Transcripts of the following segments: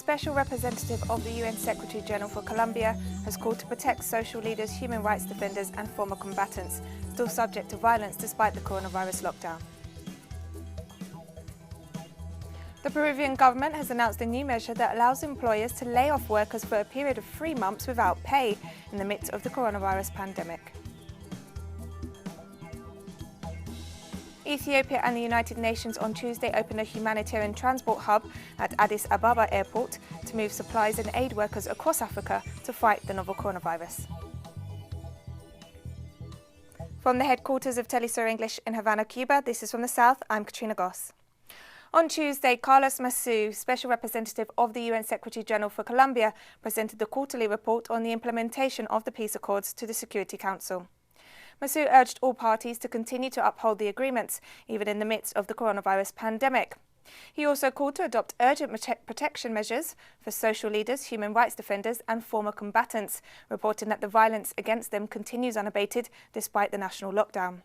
special representative of the UN Secretary General for Colombia has called to protect social leaders, human rights defenders and former combatants, still subject to violence despite the coronavirus lockdown. The Peruvian government has announced a new measure that allows employers to lay off workers for a period of 3 months without pay in the midst of the coronavirus pandemic. Ethiopia and the United Nations on Tuesday opened a humanitarian transport hub at Addis Ababa airport to move supplies and aid workers across Africa to fight the novel coronavirus. From the headquarters of Telesur English in Havana, Cuba, this is From the South, I'm Katrina Goss. On Tuesday, Carlos Masu, Special Representative of the UN Secretary General for Colombia, presented the quarterly report on the implementation of the peace accords to the Security Council. Masu urged all parties to continue to uphold the agreements, even in the midst of the coronavirus pandemic. He also called to adopt urgent protection measures for social leaders, human rights defenders and former combatants, reporting that the violence against them continues unabated despite the national lockdown.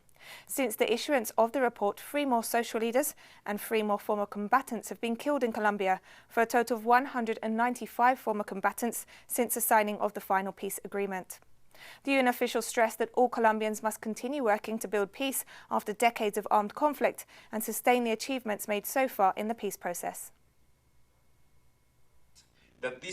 Since the issuance of the report, 3 more social leaders and 3 more former combatants have been killed in Colombia, for a total of 195 former combatants since the signing of the final peace agreement. The UN officials stressed that all Colombians must continue working to build peace after decades of armed conflict and sustain the achievements made so far in the peace process.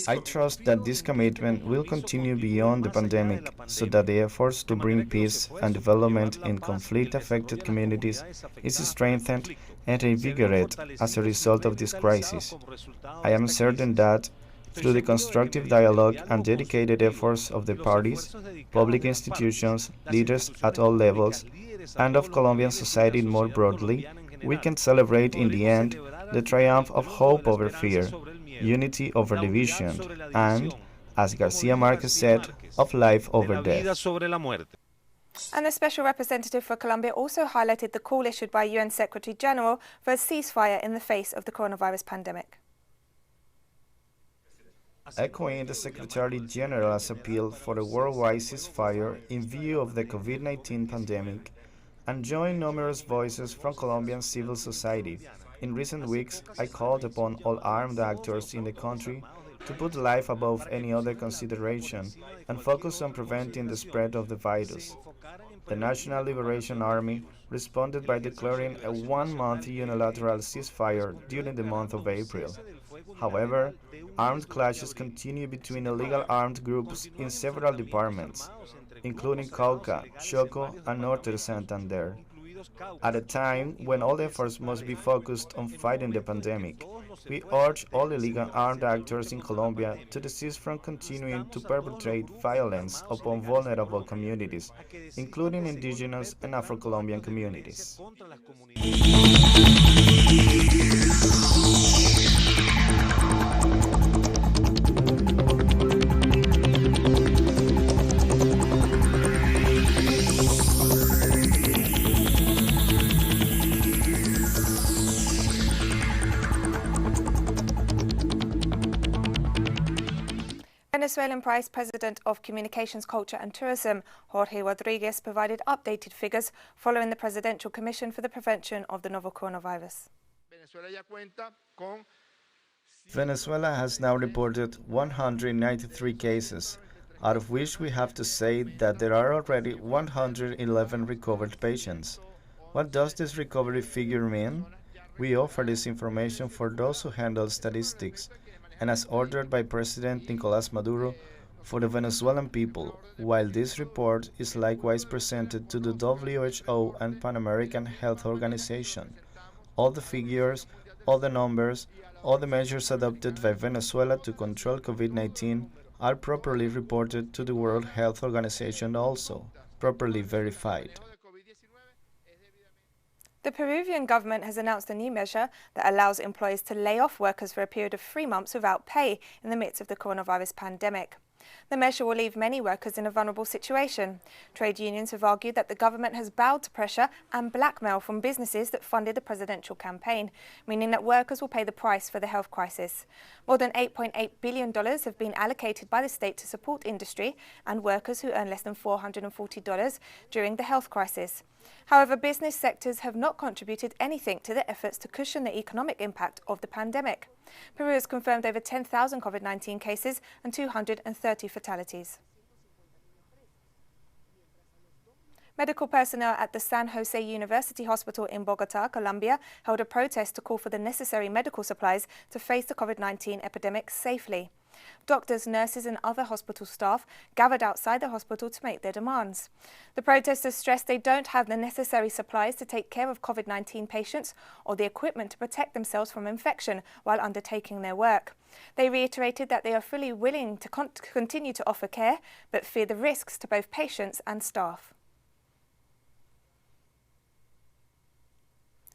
I trust that this commitment will continue beyond the pandemic, so that the efforts to bring peace and development in conflict-affected communities is strengthened and reinvigorated as a result of this crisis. I am certain that, through the constructive dialogue and dedicated efforts of the parties, public institutions, leaders at all levels, and of Colombian society more broadly, we can celebrate in the end the triumph of hope over fear, unity over division, and, as Garcia Marquez said, of life over death. And the Special Representative for Colombia also highlighted the call issued by UN Secretary General for a ceasefire in the face of the coronavirus pandemic. Echoing the Secretary General's appeal for a worldwide ceasefire in view of the COVID-19 pandemic, and join numerous voices from Colombian civil society, in recent weeks I called upon all armed actors in the country to put life above any other consideration and focus on preventing the spread of the virus. The National Liberation Army responded by declaring a 1-month unilateral ceasefire during the month of April. However, armed clashes continue between illegal armed groups in several departments, including Cauca, Choco, and Norte Santander, at a time when all efforts must be focused on fighting the pandemic. We urge all illegal armed actors in Colombia to desist from continuing to perpetrate violence upon vulnerable communities, including indigenous and Afro-Colombian communities. Venezuelan Vice President of Communications, Culture and Tourism, Jorge Rodriguez, provided updated figures following the Presidential Commission for the Prevention of the Novel Coronavirus. Venezuela has now reported 193 cases, out of which we have to say that there are already 111 recovered patients. What does this recovery figure mean? We offer this information for those who handle statistics, and as ordered by President Nicolás Maduro, for the Venezuelan people, while this report is likewise presented to the WHO and Pan American Health Organization. All the figures, all the numbers, all the measures adopted by Venezuela to control COVID-19 are properly reported to the World Health Organization also, properly verified. The Peruvian government has announced a new measure that allows employers to lay off workers for a period of 3 months without pay in the midst of the coronavirus pandemic. The measure will leave many workers in a vulnerable situation. Trade unions have argued that the government has bowed to pressure and blackmail from businesses that funded the presidential campaign, meaning that workers will pay the price for the health crisis. More than $8.8 billion have been allocated by the state to support industry and workers who earn less than $440 during the health crisis. However, business sectors have not contributed anything to the efforts to cushion the economic impact of the pandemic. Peru has confirmed over 10,000 COVID-19 cases and 230 fatalities. Medical personnel at the San Jose University Hospital in Bogota, Colombia, held a protest to call for the necessary medical supplies to face the COVID-19 epidemic safely. Doctors, nurses and other hospital staff gathered outside the hospital to make their demands. The protesters stressed they don't have the necessary supplies to take care of COVID-19 patients or the equipment to protect themselves from infection while undertaking their work. They reiterated that they are fully willing to continue to offer care, but fear the risks to both patients and staff.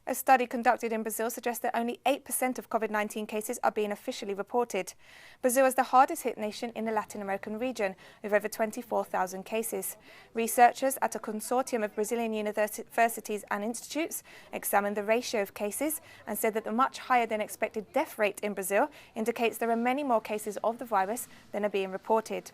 A study conducted in Brazil suggests that only 8% of COVID-19 cases are being officially reported. Brazil is the hardest hit nation in the Latin American region, with over 24,000 cases. Researchers at a consortium of Brazilian universities and institutes examined the ratio of cases and said that the much higher than expected death rate in Brazil indicates there are many more cases of the virus than are being reported.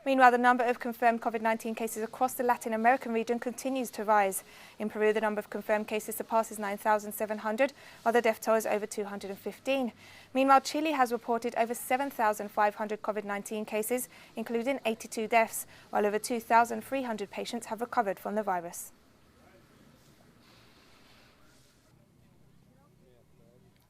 Meanwhile, the number of confirmed COVID-19 cases across the Latin American region continues to rise. In Peru, the number of confirmed cases surpasses 9,700, while the death toll is over 215. Meanwhile, Chile has reported over 7,500 COVID-19 cases, including 82 deaths, while over 2,300 patients have recovered from the virus.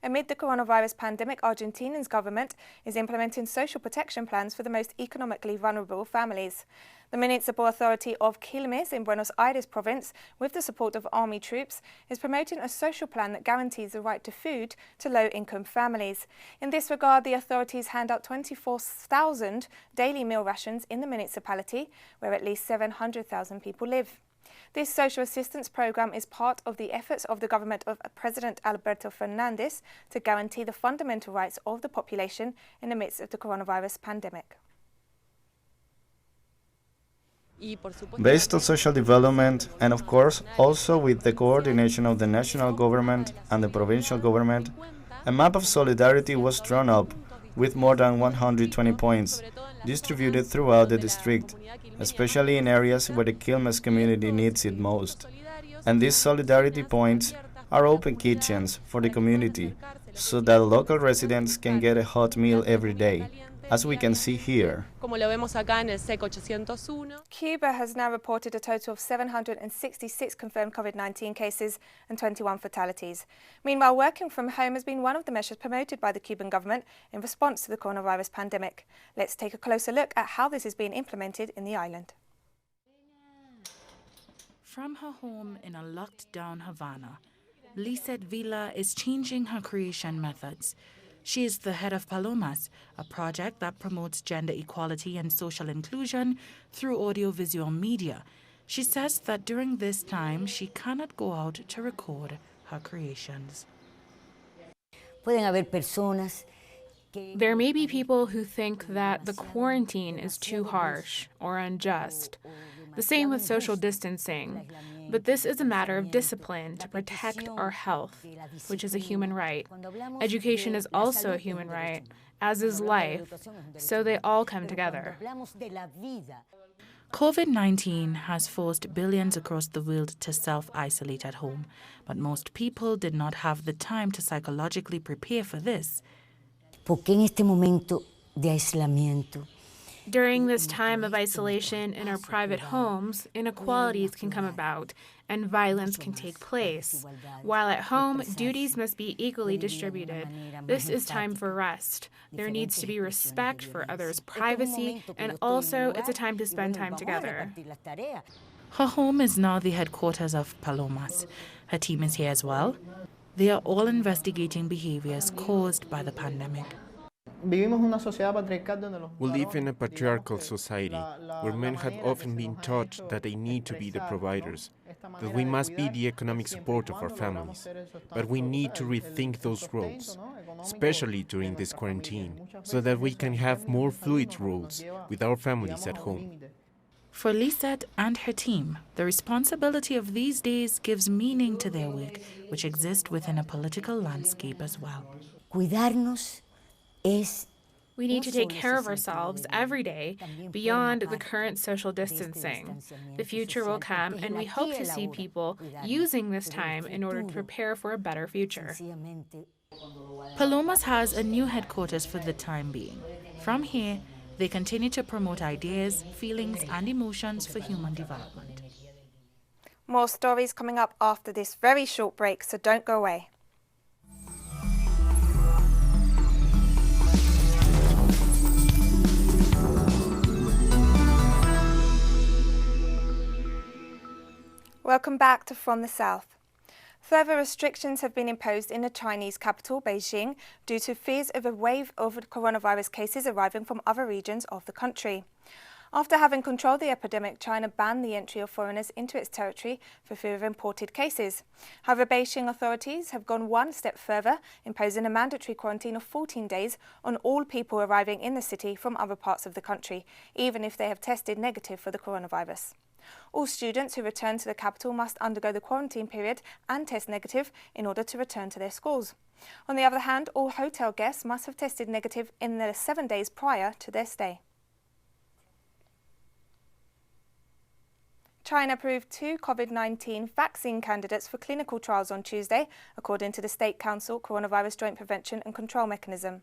Amid the coronavirus pandemic, Argentina's government is implementing social protection plans for the most economically vulnerable families. The Municipal Authority of Quilmes in Buenos Aires province, with the support of army troops, is promoting a social plan that guarantees the right to food to low-income families. In this regard, the authorities hand out 24,000 daily meal rations in the municipality, where at least 700,000 people live. This social assistance program is part of the efforts of the government of President Alberto Fernandez to guarantee the fundamental rights of the population in the midst of the coronavirus pandemic. Based on social development and, of course, also with the coordination of the national government and the provincial government, a map of solidarity was drawn up with more than 120 points distributed throughout the district, especially in areas where the Quilmes community needs it most. And these solidarity points are open kitchens for the community, so that local residents can get a hot meal every day, as we can see here. Cuba has now reported a total of 766 confirmed COVID-19 cases and 21 fatalities. Meanwhile, working from home has been one of the measures promoted by the Cuban government in response to the coronavirus pandemic. Let's take a closer look at how this is being implemented in the island. From her home in a locked-down Havana, Lisette Villa is changing her creation methods. She is the head of Palomas, a project that promotes gender equality and social inclusion through audiovisual media. She says that during this time, she cannot go out to record her creations. There may be people who think that the quarantine is too harsh or unjust. The same with social distancing. But this is a matter of discipline to protect our health, which is a human right. Education is also a human right, as is life, so they all come together. COVID-19 has forced billions across the world to self-isolate at home, but most people did not have the time to psychologically prepare for this. During this time of isolation in our private homes, inequalities can come about and violence can take place. While at home, duties must be equally distributed. This is time for rest. There needs to be respect for others' privacy, and also it's a time to spend time together. Her home is now the headquarters of Palomas. Her team is here as well. They are all investigating behaviors caused by the pandemic. We live in a patriarchal society where men have often been taught that they need to be the providers, that we must be the economic support of our families. But we need to rethink those roles. especially during this quarantine, so that we can have more fluid rules with our families at home. For Lisette and her team, the responsibility of these days gives meaning to their work, which exists within a political landscape as well. We need to take care of ourselves every day beyond the current social distancing. The future will come, and we hope to see people using this time in order to prepare for a better future. Palomas has a new headquarters for the time being. From here, they continue to promote ideas, feelings, and emotions for human development. More stories coming up after this very short break, so don't go away. Welcome back to From the South. Further restrictions have been imposed in the Chinese capital, Beijing, due to fears of a wave of coronavirus cases arriving from other regions of the country. After having controlled the epidemic, China banned the entry of foreigners into its territory for fear of imported cases. However, Beijing authorities have gone one step further, imposing a mandatory quarantine of 14 days on all people arriving in the city from other parts of the country, even if they have tested negative for the coronavirus. All students who return to the capital must undergo the quarantine period and test negative in order to return to their schools. On the other hand, all hotel guests must have tested negative in the 7 days prior to their stay. China approved 2 COVID-19 vaccine candidates for clinical trials on Tuesday, according to the State Council Coronavirus Joint Prevention and Control Mechanism.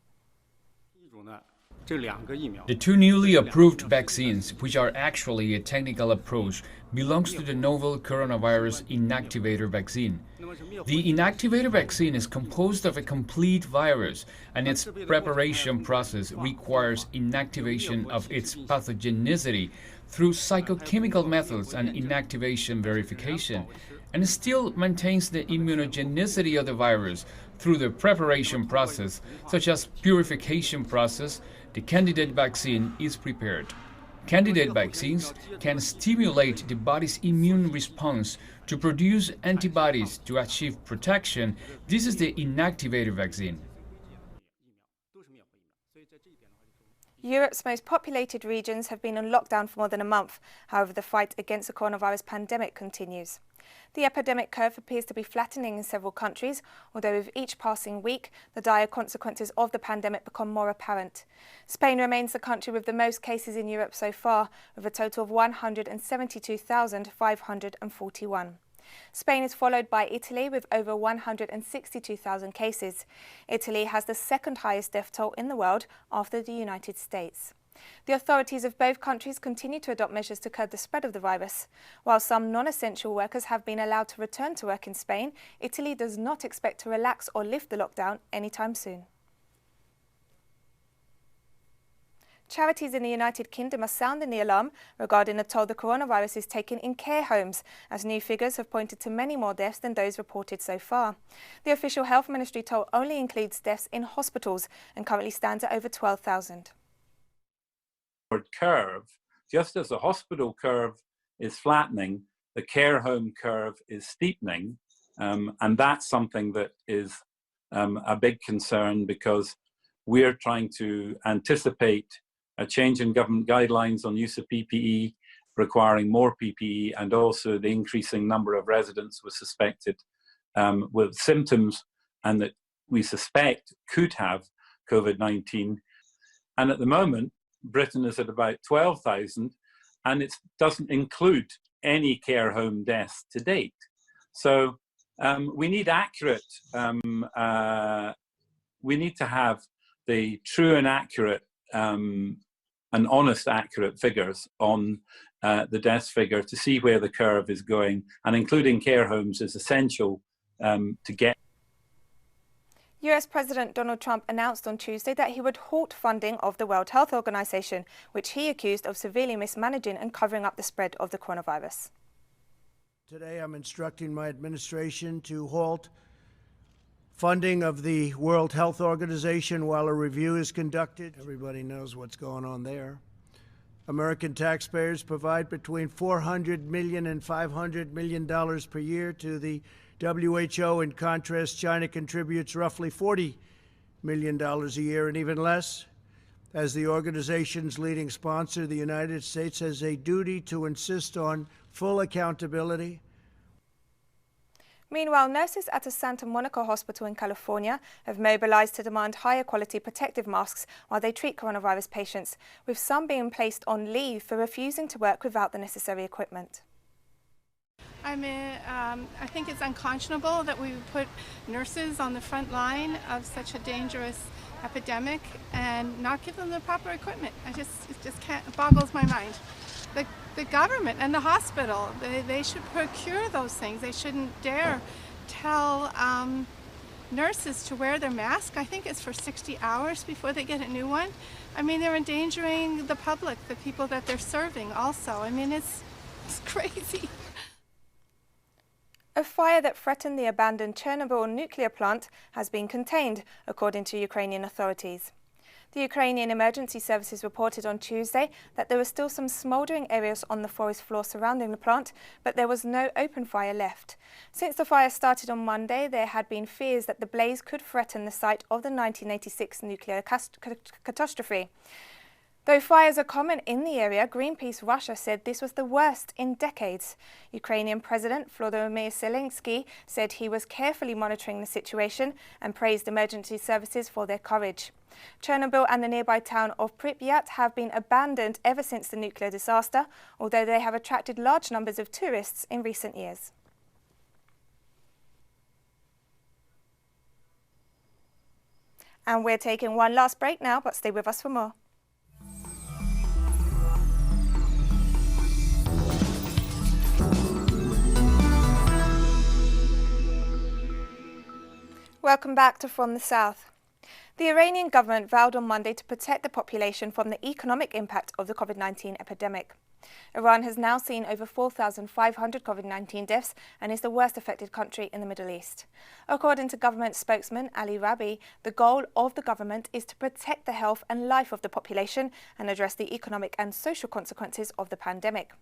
The 2 newly approved vaccines, which are actually a technical approach, belongs to the novel coronavirus inactivator vaccine. The inactivator vaccine is composed of a complete virus, and its preparation process requires inactivation of its pathogenicity through psychochemical methods and inactivation verification, and still maintains the immunogenicity of the virus through the preparation process, such as purification process. The candidate vaccine is prepared. Candidate vaccines can stimulate the body's immune response to produce antibodies to achieve protection. This is the inactivator vaccine. Europe's most populated regions have been on lockdown for more than a month. However, the fight against the coronavirus pandemic continues. The epidemic curve appears to be flattening in several countries, although with each passing week, the dire consequences of the pandemic become more apparent. Spain remains the country with the most cases in Europe so far, with a total of 172,541. Spain is followed by Italy with over 162,000 cases. Italy has the second highest death toll in the world after the United States. The authorities of both countries continue to adopt measures to curb the spread of the virus. While some non-essential workers have been allowed to return to work in Spain, Italy does not expect to relax or lift the lockdown anytime soon. Charities in the United Kingdom are sounding the alarm regarding the toll the coronavirus is taking in care homes, as new figures have pointed to many more deaths than those reported so far. The official health ministry toll only includes deaths in hospitals and currently stands at over 12,000. Curve, just as the hospital curve is flattening, the care home curve is steepening, and that's something that is a big concern, because we're trying to anticipate a change in government guidelines on use of PPE, requiring more PPE, and also the increasing number of residents with with symptoms and that we suspect could have COVID-19. And at the moment, Britain is at about 12,000, and it doesn't include any care home deaths to date. So we need accurate, we need to have the true and accurate and honest, accurate figures on the death figure to see where the curve is going, and including care homes is essential to get. US President Donald Trump announced on Tuesday that he would halt funding of the World Health Organization, which he accused of severely mismanaging and covering up the spread of the coronavirus. Today I'm instructing my administration to halt funding of the World Health Organization while a review is conducted. Everybody knows what's going on there. American taxpayers provide between $400 million and $500 million per year to the WHO. In contrast, China contributes roughly $40 million a year and even less. As the organization's leading sponsor, the United States has a duty to insist on full accountability. Meanwhile, nurses at a Santa Monica hospital in California have mobilized to demand higher quality protective masks while they treat coronavirus patients, with some being placed on leave for refusing to work without the necessary equipment. I mean, I think it's unconscionable that we would put nurses on the front line of such a dangerous epidemic and not give them the proper equipment. It just can't, it boggles my mind. The government and the hospital, they should procure those things. They shouldn't dare tell nurses to wear their mask. I think it's for 60 hours before they get a new one. I mean, they're endangering the public, the people that they're serving also. I mean, it's crazy. A fire that threatened the abandoned Chernobyl nuclear plant has been contained, according to Ukrainian authorities. The Ukrainian emergency services reported on Tuesday that there were still some smouldering areas on the forest floor surrounding the plant, but there was no open fire left. Since the fire started on Monday, there had been fears that the blaze could threaten the site of the 1986 nuclear catastrophe. Though fires are common in the area, Greenpeace Russia said this was the worst in decades. Ukrainian President Volodymyr Zelensky said he was carefully monitoring the situation and praised emergency services for their courage. Chernobyl and the nearby town of Pripyat have been abandoned ever since the nuclear disaster, although they have attracted large numbers of tourists in recent years. And we're taking one last break now, but stay with us for more. Welcome back to From the South. The Iranian government vowed on Monday to protect the population from the economic impact of the COVID-19 epidemic. Iran has now seen over 4,500 COVID-19 deaths and is the worst affected country in the Middle East. According to government spokesman Ali Rabi, the goal of the government is to protect the health and life of the population and address the economic and social consequences of the pandemic.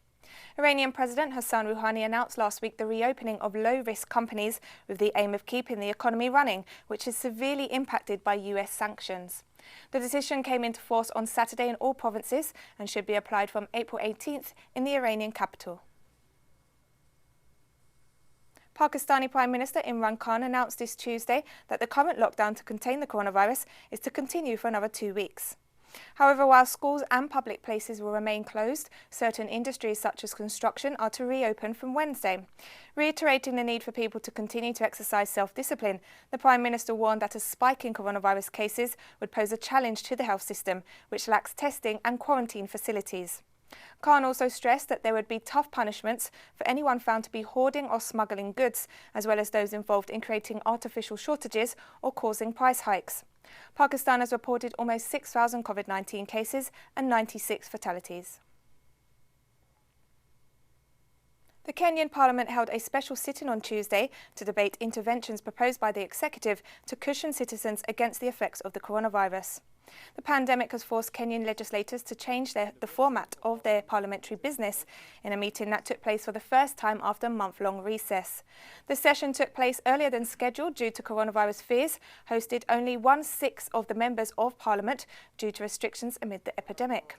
Iranian President Hassan Rouhani announced last week the reopening of low-risk companies with the aim of keeping the economy running, which is severely impacted by US sanctions. The decision came into force on Saturday in all provinces and should be applied from April 18th in the Iranian capital. Pakistani Prime Minister Imran Khan announced this Tuesday that the current lockdown to contain the coronavirus is to continue for another 2 weeks. However, while schools and public places will remain closed, certain industries such as construction are to reopen from Wednesday. Reiterating the need for people to continue to exercise self-discipline, the Prime Minister warned that a spike in coronavirus cases would pose a challenge to the health system, which lacks testing and quarantine facilities. Khan also stressed that there would be tough punishments for anyone found to be hoarding or smuggling goods, as well as those involved in creating artificial shortages or causing price hikes. Pakistan has reported almost 6,000 COVID-19 cases and 96 fatalities. The Kenyan Parliament held a special sit-in on Tuesday to debate interventions proposed by the executive to cushion citizens against the effects of the coronavirus. The pandemic has forced Kenyan legislators to change the format of their parliamentary business in a meeting that took place for the first time after a month-long recess. The session took place earlier than scheduled due to coronavirus fears, hosted only 1/6 of the members of parliament due to restrictions amid the epidemic.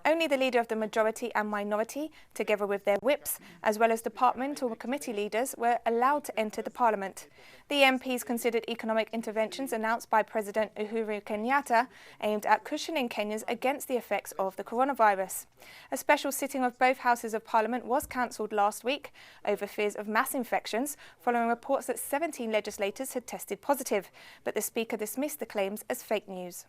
Only the leader of the majority and minority, together with their whips, as well as departmental committee leaders, were allowed to enter the parliament. The MPs considered economic interventions announced by President Uhuru Kenyatta aimed at cushioning Kenyans against the effects of the coronavirus. A special sitting of both houses of parliament was cancelled last week over fears of mass infections following reports that 17 legislators had tested positive, but the Speaker dismissed the claims as fake news.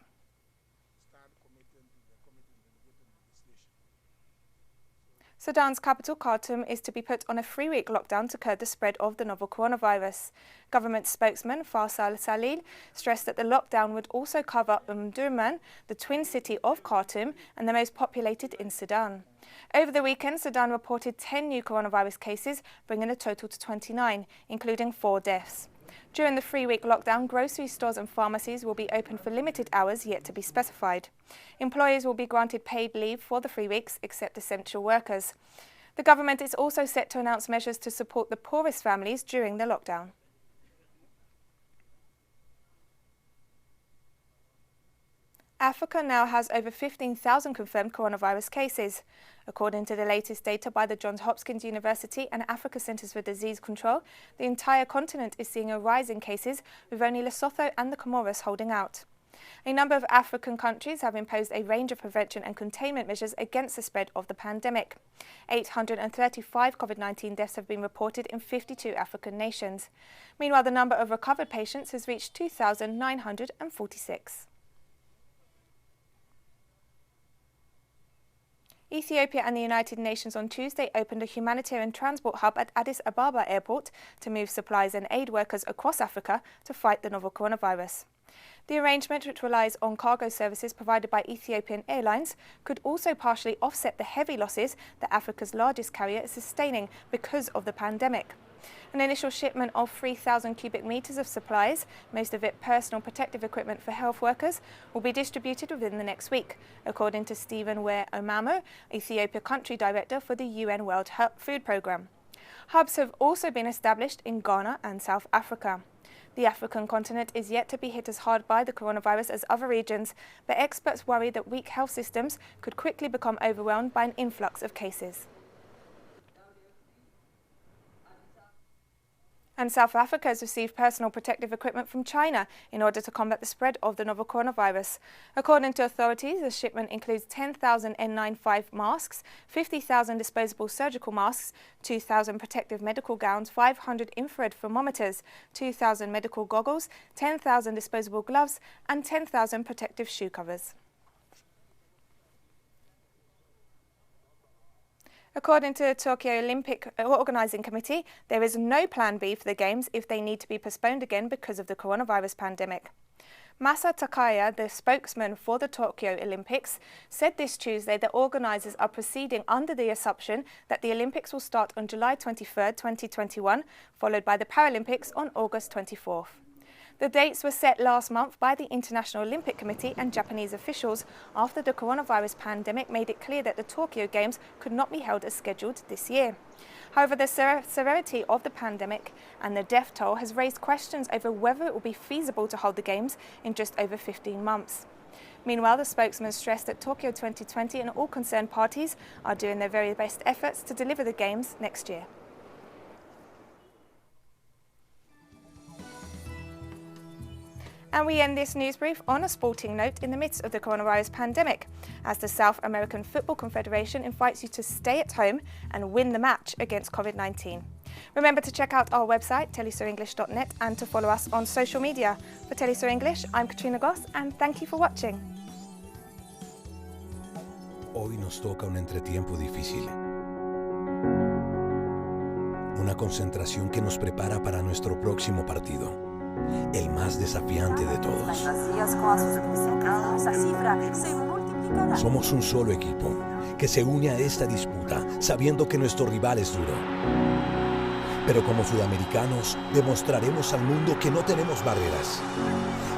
Sudan's capital, Khartoum, is to be put on a 3-week lockdown to curb the spread of the novel coronavirus. Government spokesman Faisal Salil stressed that the lockdown would also cover Durman, the twin city of Khartoum and the most populated in Sudan. Over the weekend, Sudan reported 10 new coronavirus cases, bringing the total to 29, including 4 deaths. During the 3-week lockdown, grocery stores and pharmacies will be open for limited hours yet to be specified. Employees will be granted paid leave for the 3 weeks, except essential workers. The government is also set to announce measures to support the poorest families during the lockdown. Africa now has over 15,000 confirmed coronavirus cases. According to the latest data by the Johns Hopkins University and Africa Centers for Disease Control, the entire continent is seeing a rise in cases, with only Lesotho and the Comoros holding out. A number of African countries have imposed a range of prevention and containment measures against the spread of the pandemic. 835 COVID-19 deaths have been reported in 52 African nations. Meanwhile, the number of recovered patients has reached 2,946. Ethiopia and the United Nations on Tuesday opened a humanitarian transport hub at Addis Ababa airport to move supplies and aid workers across Africa to fight the novel coronavirus. The arrangement, which relies on cargo services provided by Ethiopian Airlines, could also partially offset the heavy losses that Africa's largest carrier is sustaining because of the pandemic. An initial shipment of 3,000 cubic meters of supplies, most of it personal protective equipment for health workers, will be distributed within the next week, according to Stephen Ware Omamo, Ethiopia Country Director for the UN World Food Programme. Hubs have also been established in Ghana and South Africa. The African continent is yet to be hit as hard by the coronavirus as other regions, but experts worry that weak health systems could quickly become overwhelmed by an influx of cases. And South Africa has received personal protective equipment from China in order to combat the spread of the novel coronavirus. According to authorities, the shipment includes 10,000 N95 masks, 50,000 disposable surgical masks, 2,000 protective medical gowns, 500 infrared thermometers, 2,000 medical goggles, 10,000 disposable gloves, and 10,000 protective shoe covers. According to the Tokyo Olympic Organising Committee, there is no plan B for the Games if they need to be postponed again because of the coronavirus pandemic. Masa Takaya, the spokesman for the Tokyo Olympics, said this Tuesday that organisers are proceeding under the assumption that the Olympics will start on July 23, 2021, followed by the Paralympics on August 24th. The dates were set last month by the International Olympic Committee and Japanese officials after the coronavirus pandemic made it clear that the Tokyo Games could not be held as scheduled this year. However, the severity of the pandemic and the death toll has raised questions over whether it will be feasible to hold the Games in just over 15 months. Meanwhile, the spokesman stressed that Tokyo 2020 and all concerned parties are doing their very best efforts to deliver the Games next year. And we end this news brief on a sporting note in the midst of the coronavirus pandemic, as the South American Football Confederation invites you to stay at home and win the match against COVID-19. Remember to check out our website, telesurenglish.net, and to follow us on social media. For Telesur English, I'm Katrina Goss, and thank you for watching. Hoy nos toca un entretiempo difícil. Una concentración que nos prepara para nuestro próximo partido. El más desafiante de todos. Somos un solo equipo que se une a esta disputa sabiendo que nuestro rival es duro. Pero como sudamericanos demostraremos al mundo que no tenemos barreras,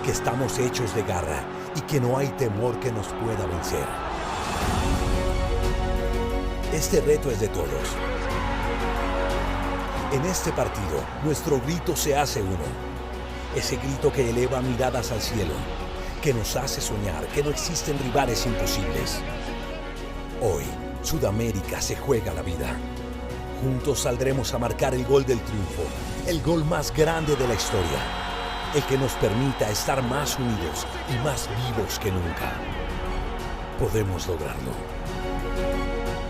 que estamos hechos de garra y que no hay temor que nos pueda vencer. Este reto es de todos. En este partido, nuestro grito se hace uno. Ese grito que eleva miradas al cielo, que nos hace soñar que no existen rivales imposibles. Hoy, Sudamérica se juega la vida. Juntos saldremos a marcar el gol del triunfo, el gol más grande de la historia, el que nos permita estar más unidos y más vivos que nunca. Podemos lograrlo.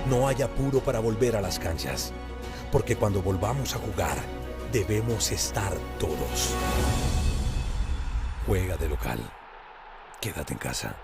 No hay apuro para volver a las canchas, porque cuando volvamos a jugar, debemos estar todos. Juega de local. Quédate en casa.